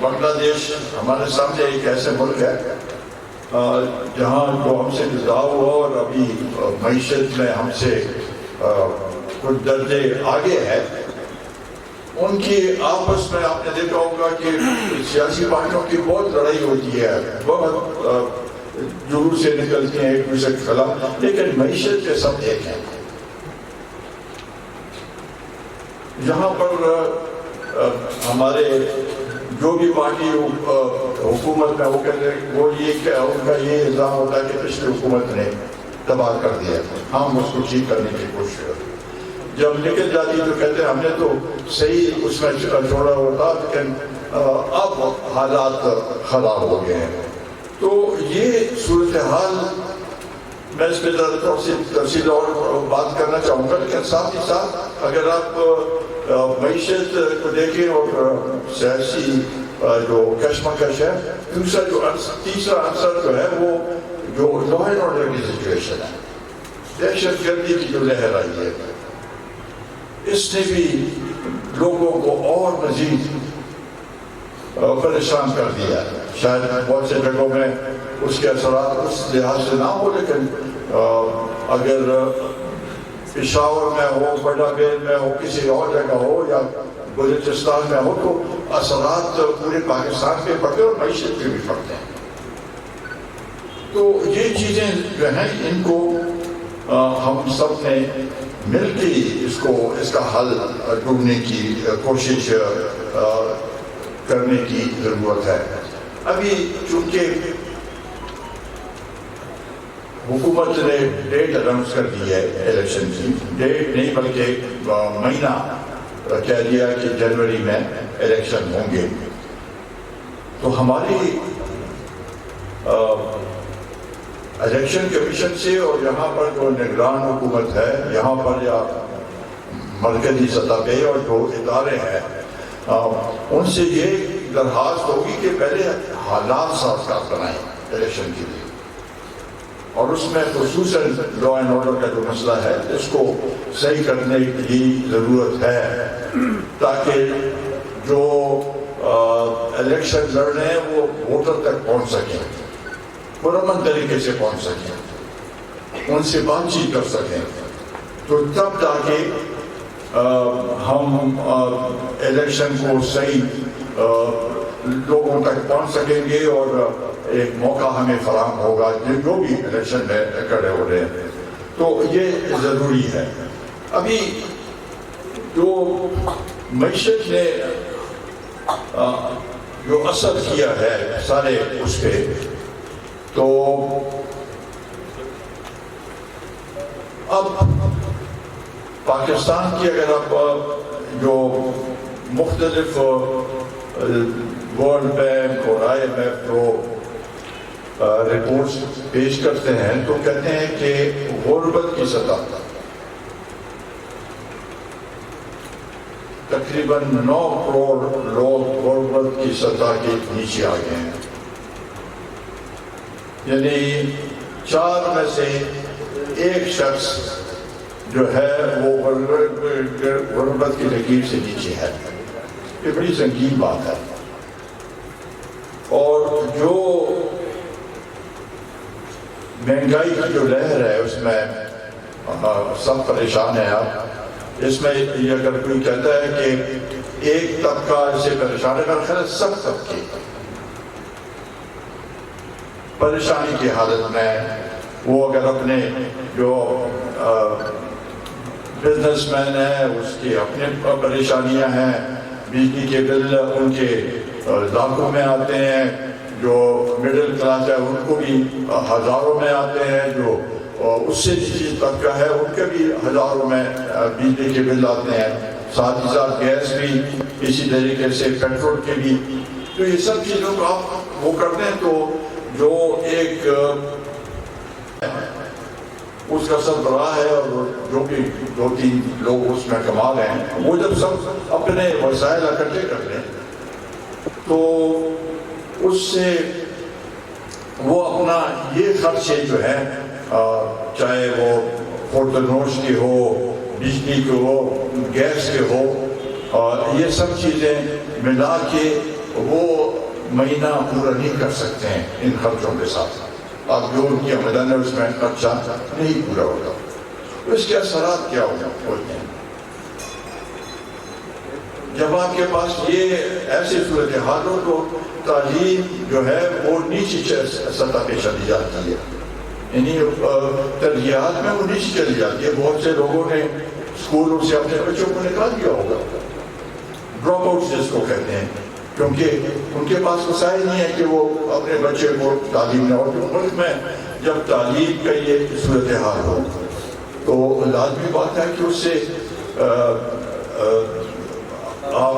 بنگلہ دیش ہمارے سامنے ایک ایسے ملک ہے جہاں جو ہم سے جدا ہوا اور ابھی معیشت میں ہم سے کچھ درجے آگے ہے. ان کی آپس میں آپ نے دیکھا ہوگا کہ سیاسی پارٹیوں کی بہت لڑائی ہوتی ہے, بہت جلوس سے نکلتے ہیں ایک دوسرے کے خلاف, لیکن معیشت کے سب ایک ہیں. یہاں پر ہمارے جو بھی پارٹی حکومت میں وہ کہتے ہیں, وہ یہ ان کا یہ الزام ہوتا ہے کہ پچھلی حکومت نے تباہ کر دیا, ہم اس کو ٹھیک کرنے کی کوشش کرتے. جب نکل جاتی تو کہتے ہیں ہم نے تو صحیح اس میں چھوڑا ہوتا, لیکن اب حالات خراب ہو گئے ہیں. تو یہ صورتحال میں اس پہ تھوڑی سی تفصیل اور بات کرنا چاہوں گا, لیکن ساتھ ہی ساتھ اگر آپ معیشت کو دیکھیں اور سیاسی جو کشمکش ہے, تیسرا عنصر جو ہے وہ جو لا اینڈ آرڈر کی سچویشن ہے, دہشت گردی کی جو لہر آئی ہے, اس نے بھی لوگوں کو اور مزید پریشان کر دیا ہے. شاید بہت سے جگہوں میں اس کے اثرات اس لحاظ سے نہ ہو, لیکن اگر پشاور میں ہو, بڑا بیل میں ہو, کسی اور جگہ ہو یا بلوچستان میں ہو, تو اثرات پورے پاکستان پہ پڑتے ہیں اور معیشت پہ بھی پڑتے ہیں. تو یہ چیزیں جو ہیں ان کو ہم سب نے مل کے اس کا حل ڈھونڈنے کی کوشش کرنے کی ضرورت ہے. ابھی چونکہ حکومت نے ڈیٹ اناؤنس کر دی ہے الیکشن کی, ڈیٹ نہیں بلکہ مہینہ کہہ دیا کہ جنوری میں الیکشن ہوں گے, تو ہماری الیکشن کمیشن سے اور یہاں پر جو نگران حکومت ہے یہاں پر یا مرکزی سطح پہ اور جو ادارے ہیں ان سے یہ درخواست ہوگی کہ پہلے حالات سازگار بنائیں الیکشن کے لیے, اور اس میں خصوصاً لا اینڈ آرڈر کا جو مسئلہ ہے اس کو صحیح کرنے کی ضرورت ہے, تاکہ جو الیکشن لڑ رہے ہیں وہ ووٹر تک پہنچ سکیں, پرامن طریقے سے پہنچ سکیں, ان سے بات چیت کر سکیں, تو تب جا کے ہم الیکشن کو صحیح لوگوں تک پہنچ سکیں گے اور ایک موقع ہمیں فراہم ہوگا جو بھی الیکشن میں کھڑے ہو رہے ہیں. تو یہ ضروری ہے. ابھی جو معیشت نے جو اثر کیا ہے سارے اس پہ, تو اب پاکستان کی اگر آپ جو مختلف ورلڈ بینک اور آئی ایم ایف جو رپورٹس پیش کرتے ہیں تو کہتے ہیں کہ غربت کی سطح تقریباً 9 کروڑ لوگ غربت کی سطح کے نیچے آ گئے ہیں, یعنی 4 میں سے 1 شخص جو ہے وہ غربت کی لکیر سے نیچے ہے. یہ بڑی سنگین بات ہے, اور جو مہنگائی کی جو لہر ہے اس میں سب پریشان ہیں. آپ اس میں یہ اگر کوئی کہتا ہے کہ ایک طبقہ اس سے پریشان ہے, میرا خیال ہے سب طبقے پریشانی کی حالت میں. وہ اگر اپنے جو بزنس مین ہے اس کی اپنے پریشانیاں ہیں, بجلی کے بل ان کے لاکھوں میں آتے ہیں, جو مڈل کلاس ہے ان کو بھی ہزاروں میں آتے ہیں, جو اس سے نیچی طبقہ ہے ان کے بھی ہزاروں میں بجلی کے بل آتے ہیں, ساتھ ہی ساتھ گیس بھی اسی طریقے سے, پیٹرول کے بھی. تو یہ سب چیزوں کو آپ وہ کرتے ہیں تو جو ایک اس کا سربراہ ہے اور جو بھی 2-3 لوگ اس میں کما رہے ہیں, وہ جب سب اپنے وسائل اکٹھے کر لیں تو اس سے وہ اپنا یہ خرچے جو ہے چاہے وہ ہوٹل نوش کے ہو, بجلی کے ہو, گیس کے ہو, یہ سب چیزیں ملا کے وہ مہینہ پورا نہیں کر سکتے ہیں ان خرچوں کے ساتھ. اب جو ان کی آمدن ہے اس میں خرچہ نہیں پورا ہوگا. تو اس کے اثرات کیا ہوتے ہیں؟ جب آپ کے پاس یہ ایسی صورتحال ہو تو تعلیم جو ہے وہ نیچی سطح پہ چلی جاتی ہے، یعنی ترجیحات میں وہ نیچی چلی جاتی ہے. بہت سے لوگوں نے اسکولوں سے اپنے بچوں کو نکال دیا ہوگا، ڈراپ آؤٹ جس کو کہتے ہیں، کیونکہ ان کے پاس وسائل نہیں ہے کہ وہ اپنے بچے کو تعلیم نہ ہو. ملک میں جب تعلیم کا یہ صورتحال ہو تو لازمی بات ہے کہ اس سے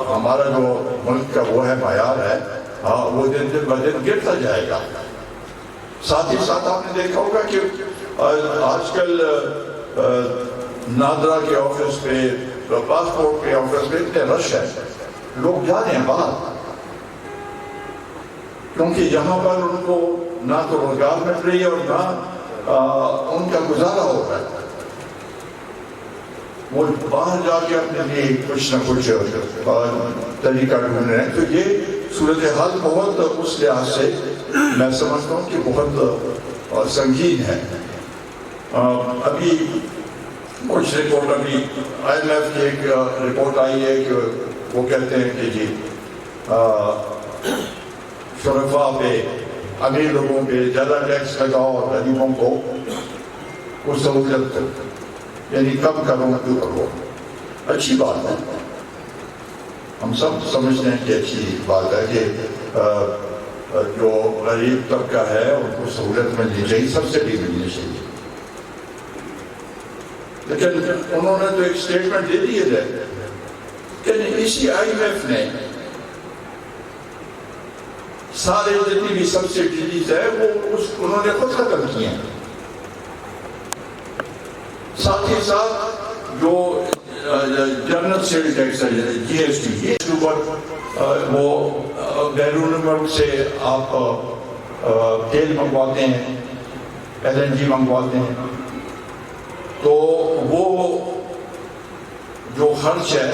ہمارا جو ملک کا وہ ہے معیار ہے وہ دن دن بدن گرتا جائے گا. ساتھ ہی ساتھ آپ نے دیکھا ہوگا کہ آج کل نادرا کے آفس پہ، پاسپورٹ کے آفس پہ اتنے رش ہے، لوگ جا رہے ہیں باہر، کیونکہ یہاں پر ان کو نہ تو روزگار مل رہی ہے اور نہ ان کا گزارا ہو رہا ہے. وہ باہر جا کے اپنے لیے کچھ نہ کچھ طریقہ ڈھونڈ رہے ہیں. تو یہ صورتحال بہت اس لحاظ سے میں سمجھتا ہوں کہ بہت سنگین ہے. ابھی کچھ رپورٹ، ابھی IMF کی ایک رپورٹ آئی ہے کہ وہ کہتے ہیں کہ جی شرفا پہ، امیر لوگوں پہ زیادہ ٹیکس لگاؤ اور غریبوں کو سہولت یعنی کم کرو تو کرو. اچھی بات ہے، ہم سب سمجھتے ہیں کہ اچھی بات ہے کہ جو غریب طبقہ ہے ان کو سہولت ملنی چاہیے، سبسڈی ملنی چاہیے. لیکن انہوں نے تو ایک اسٹیٹمنٹ دے دی ہے کہ اسی IMF نے سارے جتنی بھی سبسڈیز ہے وہ انہوں نے خود ختم کی ہیں. ساتھ ہی ساتھ جو جنرل سیل ٹیکس ہے GST، یہ اوپر وہ بیرون ملک سے آپ تیل منگواتے ہیں، LNG منگواتے ہیں، تو وہ جو خرچ ہے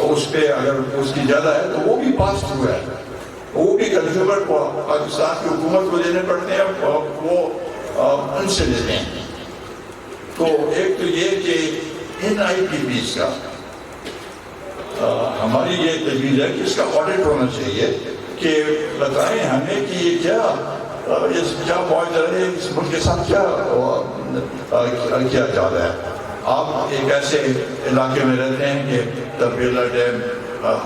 اس پہ اگر اس کی زیادہ ہے تو وہ بھی پاس تھرو ہے، وہ بھی کنزیومر کو، پاکستان کی حکومت کو دینے پڑتے ہیں، وہ ان سے لیتے ہیں. تو ایک تو یہ کہ ان IPPs کا ہماری یہ تجویز ہے کہ اس کا آڈٹ ہونا چاہیے، کہ بتائیں ہمیں کہ یہ کیا معاہدہ ہے، اس ملک کے ساتھ کیا جا رہا ہے. آپ ایک ایسے علاقے میں رہتے ہیں کہ تربیلا ڈیم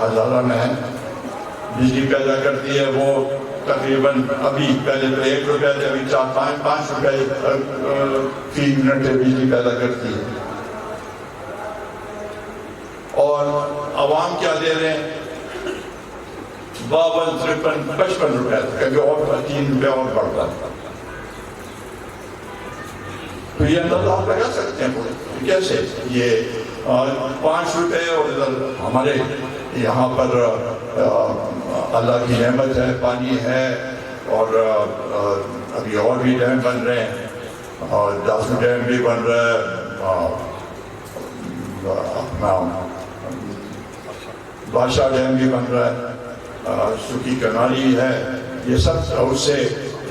ہزارہ میں ہے، بجلی پیدا کرتی ہے وہ تقریباً ابھی پہلے تو 1 روپے تھے، ابھی 4-5 روپے فی منٹ بجلی پیدا کرتی ہے. اور عوام کیا دے رہے ہیں؟ 52, 53, 55 روپے، کبھی اور 3 روپے اور بڑھتا ہے. تو یہ اندازہ آپ لگا سکتے ہیں کیسے یہ 5 روپے، اور ادھر ہمارے یہاں پر اللہ کی نعمت ہے، پانی ہے، اور ابھی اور بھی ڈیم بن رہے ہیں، اور جاسو ڈیم بھی بن رہا ہے، بادشاہ ڈیم بھی بن رہا ہے، سکی کناری ہے. یہ سب اس سے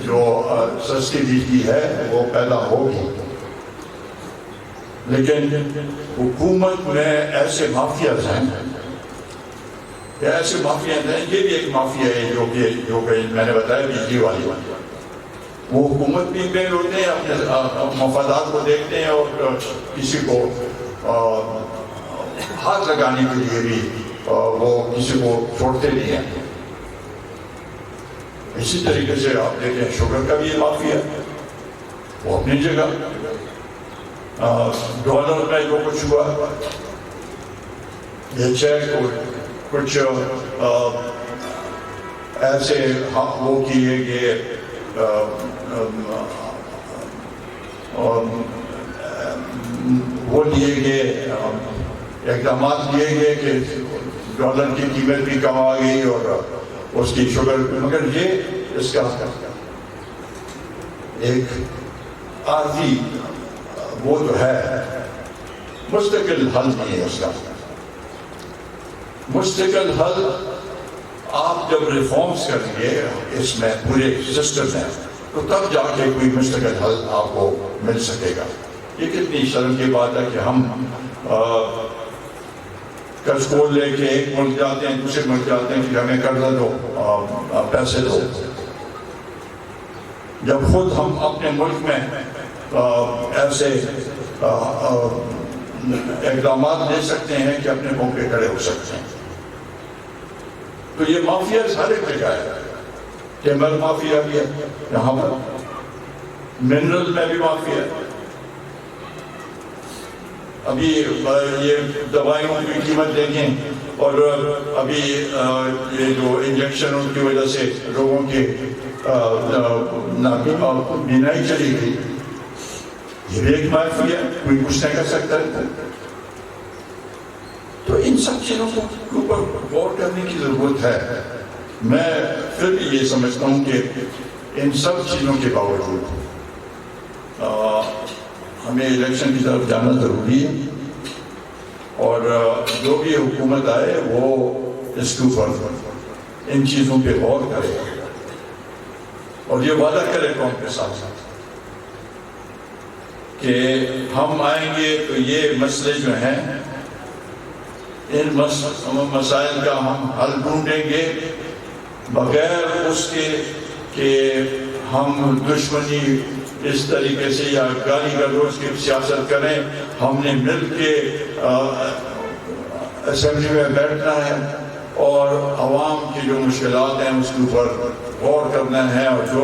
جو سستی بجلی ہے وہ پیدا ہوگی. لیکن حکومت میں ایسے مافیاز ہیں، ایسے مافیاز ہیں، یہ بھی ایک مافیا ہے جو کہ میں نے بتایا بجلی والی، وہ حکومت بھی پہ ہوتے ہیں، اپنے مفادات کو دیکھتے ہیں، اور کسی کو ہاتھ لگانے کے لیے بھی وہ کسی کو چھوڑتے نہیں ہیں. اسی طریقے سے آپ دیکھیں شوگر کا بھی یہ مافیا ہے، وہ اپنی جگہ. ڈالر میں جو کچھ ہوا، یہ چیک کچھ ایسے وہ کیے گئے، وہ لیے گئے اقدامات لیے گئے کہ ڈالر کی قیمت بھی کم آ گئی اور اس کی شوگر، مگر یہ اس کا ایک عارضی وہ جو ہے مستقل حل نہیں ہے. اس کا مستقل حل آپ آپ جب ریفارمز کریں گے اس میں پورے سسٹم میں تو تب جا کے کوئی مستقل حل آپ کو مل سکے گا. یہ کتنی شرم کی بات ہے کہ ہم قرض کو لے کے ایک ملک جاتے ہیں دوسرے ملک جاتے ہیں کہ ہمیں قرضہ دو پیسے دو، جب خود ہم اپنے ملک میں ایسے اقدامات لے سکتے ہیں کہ اپنے پاؤں پہ کھڑے ہو سکتے ہیں. تو یہ مافیا ہر ایک جگہ ہے. ٹیمبر مافیا بھی ہے یہاں پر، منرل میں بھی مافیا ہے. ابھی یہ دوائیوں کی قیمت دیکھیں اور ابھی یہ جو انجیکشنوں کی وجہ سے لوگوں کی بینائی چلی گئی، یہ بھی ایک مافیا ہے، کوئی کچھ نہیں کر سکتا ہے. تو ان سب چیزوں کے اوپر غور کرنے کی ضرورت ہے. میں پھر یہ سمجھتا ہوں کہ ان سب چیزوں کے باوجود ہمیں الیکشن کی طرف جانا ضروری ہے، اور جو بھی حکومت آئے وہ اس کے اوپر ان چیزوں پہ غور کرے اور یہ وعدہ کرے قوم کے ساتھ کہ ہم آئیں گے تو یہ مسئلے جو ہیں ان مسائل کا ہم حل ڈھونڈیں گے بغیر اس کے کہ ہم دشمنی اس طریقے سے یا گالی گلوچ کی سیاست کریں. ہم نے مل کے اسمبلی میں بیٹھنا ہے اور عوام کی جو مشکلات ہیں اس کے اوپر غور کرنا ہے، اور جو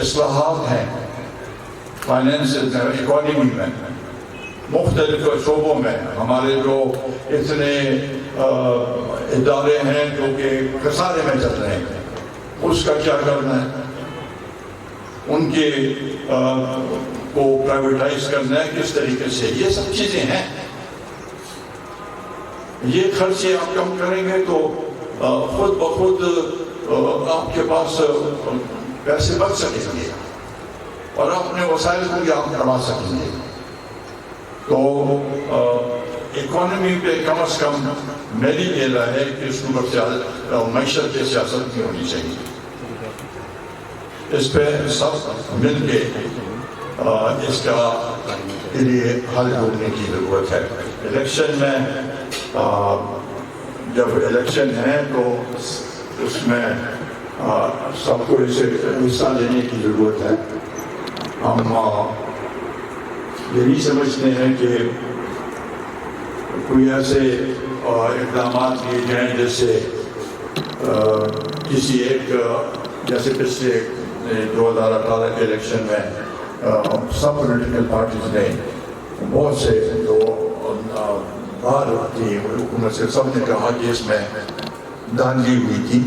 اصلاحات ہیں فائنینس اکانومی میں مختلف شعبوں میں ہمارے جو اتنے ادارے ہیں جو کہ خسارے میں چل رہے ہیں اس کا کیا کرنا ہے، ان کے کو پرائیویٹائز کرنا ہے کس طریقے سے. یہ سب چیزیں ہیں. یہ خرچے آپ کم کریں گے تو خود بخود آپ کے پاس پیسے بچ سکیں گے اور اپنے وسائل کو بھی آپ کروا سکیں گے. تو اکانومی پہ کم از کم میری یہ رائے ہے کہ اس کو معیشت کی سیاست نہیں ہونی چاہیے. اس پہ سب مل کے اس کا کے لیے حل ڈھونڈنے کی ضرورت ہے. الیکشن میں جب الیکشن ہے تو اس میں سب کو اسے حصہ لینے کی ضرورت ہے. ہم یہی سمجھتے ہیں کہ کوئی ایسے اقدامات کیے جائیں جیسے کسی ایک جیسے پچھلے 2018 کے الیکشن میں سب پولیٹیکل پارٹیز نے بہت سے جو باہر تھی حکومت سے سب نے کہا کہ اس میں دھاندلی ہوئی تھی،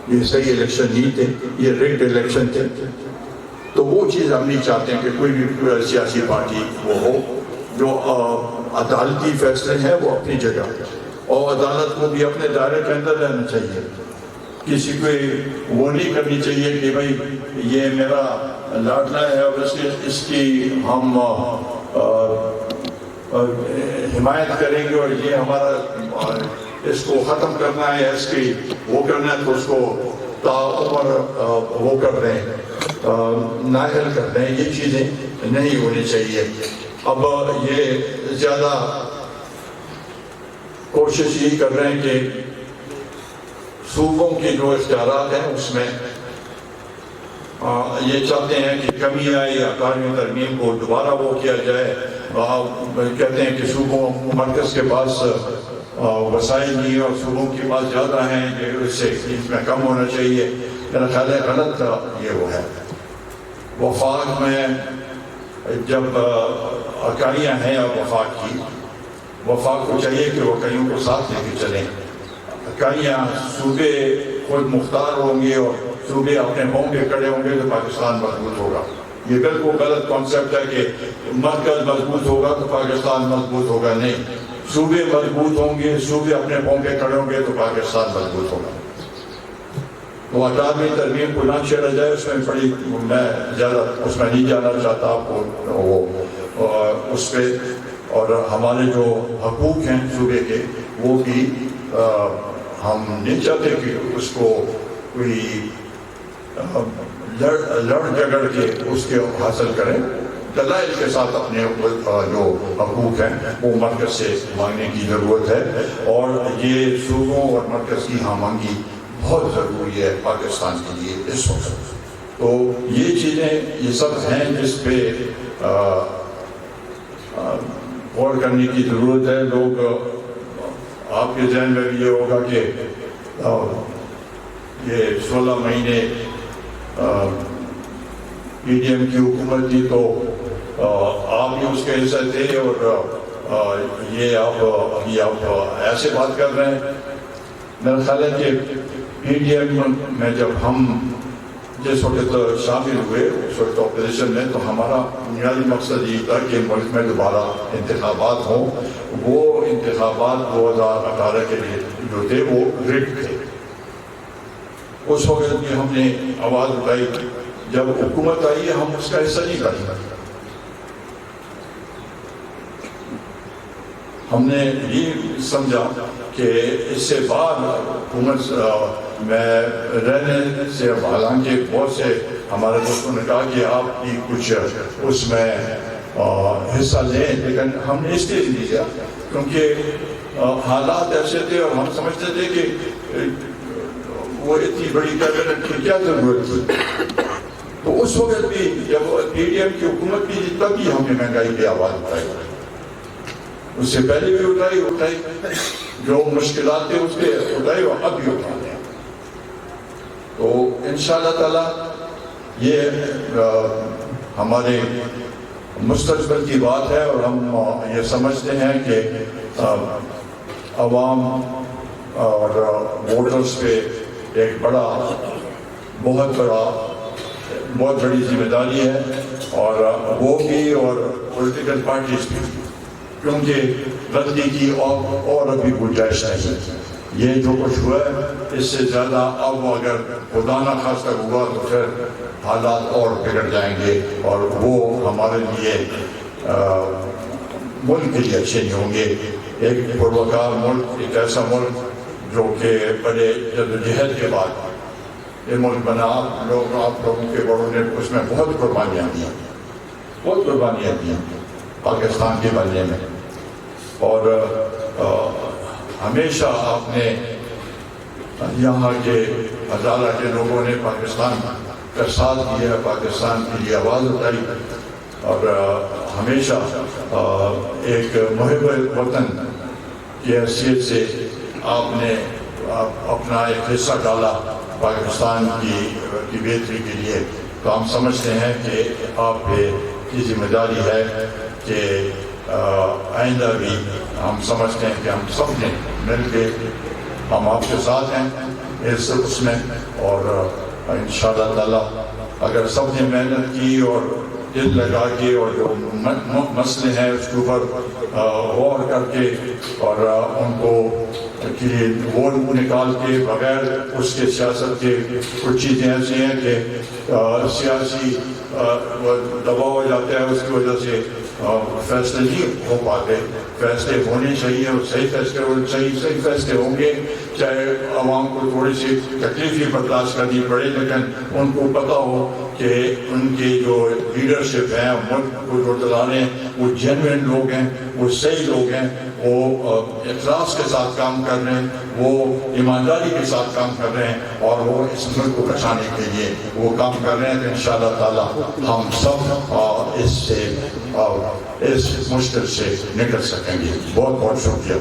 یہ صحیح الیکشن نہیں تھے، یہ ریگڈ الیکشن تھے. تو وہ چیز ہم نہیں چاہتے ہیں کہ کوئی بھی سیاسی پارٹی وہ ہو. جو عدالتی فیصلے ہیں وہ اپنی جگہ اور عدالت کو بھی اپنے دائرے کے اندر رہنا چاہیے. کسی کو وہ نہیں کرنی چاہیے کہ بھائی یہ میرا لاڈلا ہے اور اس کی ہم حمایت کریں گے اور یہ ہمارا اس کو ختم کرنا ہے، اس کی وہ کرنا ہے تو اس کو تعمر وہ کر دیں، نااہل کر دیں. یہ چیزیں نہیں ہونی چاہیے. اب یہ زیادہ کوشش یہی کر رہے ہیں کہ صوبوں کے جو اختیارات ہیں اس میں یہ چاہتے ہیں کہ کمی آئے یا قانونی ترمیم کو دوبارہ وہ کیا جائے. کہتے ہیں کہ صوبوں مرکز کے پاس وسائل نہیں اور صوبوں کے پاس زیادہ ہیں کہ اس سے اس میں کم ہونا چاہیے. میرا خیال ہے غلط یہ وہ ہے. وفاق میں جب اکائیاں ہیں اب وفاق کی، وفاق کو چاہیے کہ وہ اکائیوں کو ساتھ لے کے چلیں. اکائیاں صوبے خود مختار ہوں گے اور صوبے اپنے پاؤں پہ کھڑے ہوں گے تو پاکستان مضبوط ہوگا. یہ بالکل غلط کانسیپٹ ہے کہ مرکز مضبوط ہوگا تو پاکستان مضبوط ہوگا. نہیں، صوبے مضبوط ہوں گے، صوبے اپنے پاؤں پہ کھڑے ہوں گے تو پاکستان مضبوط ہوگا. تو 18ویں ترمیم کو نہ چھیڑا جائے، اس میں بڑی میں زیادہ اس میں نہیں جانا چاہتا آپ کو وہ اس پہ. اور ہمارے جو حقوق ہیں صوبے کے وہ بھی ہم نہیں چاہتے کہ اس کو کوئی لڑ جگڑ کے اس کے حاصل کریں. دلائل کے ساتھ اپنے جو حقوق ہیں وہ مرکز سے مانگنے کی ضرورت ہے، اور یہ صوبوں اور مرکز کی ہمانگی بہت ضروری ہے پاکستان کے لیے اس وقت. تو یہ چیزیں یہ سب ہیں جس پہ غور کرنے کی ضرورت ہے. لوگ آپ کے ذہن میں بھی یہ ہوگا کہ یہ 16 مہینے پی ڈی ایم کی حکومت تھی تو آپ بھی اس کے حصہ تھے، اور یہ ابھی آپ ایسے بات کر رہے ہیں. میرا خیال ہے کہ پی ڈی ایم میں جب ہم جس وقت شامل ہوئے اس وقت اپوزیشن میں، تو ہمارا بنیادی مقصد یہ تھا کہ ملک میں دوبارہ انتخابات ہوں. وہ انتخابات 2018 کے لیے جو تھے وہ ریگ تھے. اس وقت بھی ہم نے آواز اٹھائی. جب حکومت آئی ہے ہم اس کا حصہ نہیں کریں گے. ہم نے یہ سمجھا کہ اس سے بعد حکومت میں رہنے سے، حالانکہ بہت سے ہمارے دوستوں نے کہا کہ آپ بھی کچھ اس میں حصہ لیں، لیکن ہم نے اس لیے نہیں لیا کیونکہ حالات ایسے تھے اور ہم سمجھتے تھے کہ وہ اتنی بڑی کیبنٹ کی کیا ضرورت تھی. تو اس وقت بھی جب پی ڈی ایم کی حکومت بھی تھی تب بھی ہم نے مہنگائی کی آواز اٹھائی. اس سے پہلے بھی اٹھائی جو مشکلات تھے اس کے اٹھائی، اور اب بھی اٹھاتے ہیں. تو انشاءاللہ تعالی یہ ہمارے مستقبل کی بات ہے، اور ہم یہ سمجھتے ہیں کہ عوام اور ووٹرز پہ ایک بہت بڑی ذمہ داری ہے، اور وہ بھی اور پولیٹیکل پارٹیز بھی، کیونکہ غلطی کی اور ابھی گنجائش نہیں. یہ جو کچھ ہوا ہے اس سے زیادہ اب اگر خدا نہ خواستہ ہوا تو پھر حالات اور بگڑ جائیں گے، اور وہ ہمارے لیے ملک کے لیے اچھے نہیں ہوں گے. ایک پروکار ملک، ایک ایسا ملک جو کہ بڑے جدوجہد کے بعد یہ ملک بنا. آپ لوگوں کے بڑوں نے اس میں بہت قربانیاں دی پاکستان کے بننے میں، اور ہمیشہ آپ نے یہاں کے ہزارہ کے لوگوں نے پاکستان کا ساتھ دیا، پاکستان کے لیے آواز اٹھائی، اور ہمیشہ ایک محب وطن کی حیثیت سے آپ نے اپنا ایک حصہ ڈالا پاکستان کی بہتری کے لیے. تو ہم سمجھتے ہیں کہ آپ پہ یہ ذمہ داری ہے کہ آئندہ بھی ہم سمجھتے ہیں کہ ہم سب نے مل کے ہم آپ کے ساتھ ہیں اس میں، اور انشاءاللہ تعالی اگر سب نے محنت کی اور دل لگا کے اور جو مسئلے ہیں اس کے اوپر غور کر کے اور ان کو ووٹ نکال کے بغیر اس کے سیاست کے کچھ چیزیں ایسی ہیں کہ سیاسی دباؤ ہو جاتا ہے، اس کی وجہ سے فیصلے نہیں ہو پاتے. فیصلے ہونے چاہیے اور صحیح فیصلے ہوں گے، چاہے عوام کو تھوڑی سی تکلیف ہی برداشت کرنی پڑے، لیکن ان کو پتہ ہو کہ ان کے جو لیڈرشپ ہیں ملک کو جو چلا رہے ہیں وہ جینوئن لوگ ہیں، وہ صحیح لوگ ہیں، وہ اخلاص کے ساتھ کام کر رہے ہیں، وہ ایمانداری کے ساتھ کام کر رہے ہیں، اور وہ اس ملک کو بچانے کے لیے وہ کام کر رہے ہیں. تو انشاءاللہ تعالی ہم سب اس مشکل سے نکل سکیں گے. بہت بہت شکریہ.